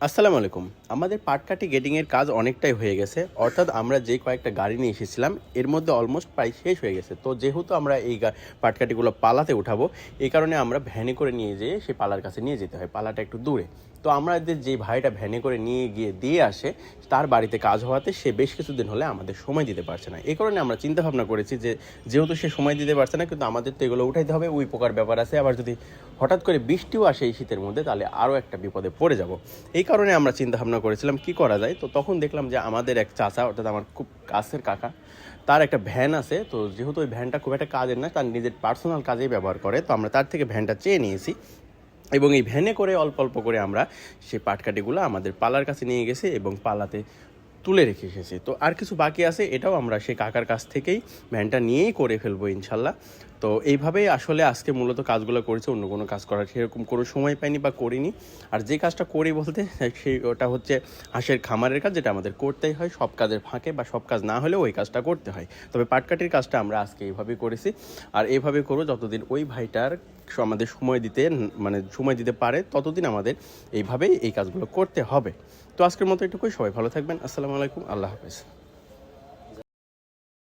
আসসালামু আলাইকুম। আমাদের পাটকাঠি গেটিংয়ের কাজ অনেকটাই হয়ে গেছে। অর্থাৎ আমরা যে কয়েকটা গাড়ি নিয়ে এসেছিলাম এর মধ্যে অলমোস্ট প্রায় শেষ হয়ে গেছে। তো যেহেতু আমরা এই পাটকাঠিগুলো পালাতে উঠাবো, এই কারণে আমরা ভ্যানে করে নিয়ে যেয়ে সেই পালার কাছে নিয়ে যেতে হয়। পালাটা একটু দূরে। তো আমাদের যে ভাইটা ভ্যানে করে নিয়ে গিয়ে দিয়ে আসে, তার বাড়িতে কাজ হওয়াতে সে বেশ কিছুদিন হলে আমাদের সময় দিতে পারছে না। এই কারণে আমরা চিন্তা ভাবনা করেছি যে যেহেতু সে সময় দিতে পারছে না, কিন্তু আমাদের তো এগুলো উঠাইতে হবে, ওই প্রকার ব্যাপার আছে। আবার যদি হঠাৎ করে বৃষ্টিও আসে এই শীতের মধ্যে, তাহলে আরও একটা বিপদে পড়ে যাব। এই কারণে আমরা চিন্তা ভাবনা করেছিলাম কি করা যায়। তো তখন দেখলাম যে আমাদের এক চাচা, অর্থাৎ আমার খুব কাছের কাকা, তার একটা ভ্যান আছে। তো যেহেতু ওই ভ্যানটা খুব একটা কাজের না, তার নিজের পার্সোনাল কাজেই ব্যবহার করে, তো আমরা তার থেকে ভ্যানটা চেয়ে নিয়েছি এবং এই ভ্যানে করে অল্প অল্প করে আমরা সেই পাটকাঠিগুলো আমাদের পালার কাছে নিয়ে গেছি এবং পালাতে তুলে রেখে এসেছি। তো আর কিছু বাকি আছে, এটাও আমরা সেই কাকার কাছ থেকেই ভ্যানটা নিয়েই করে ফেলবো ইনশাল্লাহ। তো এইভাবেই আসলে আজকে মূলত কাজগুলো করেছি, অন্য কোনো কাজ করার সেরকম কোনো সময় পাইনি বা করিনি। আর যে কাজটা করি বলতে সেই ওটা হচ্ছে হাঁসের খামারের কাজ, যেটা আমাদের করতেই হয় সব কাজের ফাঁকে, বা সব কাজ না হলেও ওই কাজটা করতে হয়। তবে পাটকাঠির কাজটা আমরা আজকে এইভাবেই করেছি, আর এইভাবে করবো যতদিন ওই ভাইটার আমাদের সময় দিতে মানে সময় দিতে পারে, ততদিন আমাদের এইভাবেই এই কাজগুলো করতে হবে। তো আজকের মতো এটুকুই। সবাই ভালো থাকবেন। আসসালামু আলাইকুম। আল্লাহ হাফেজ।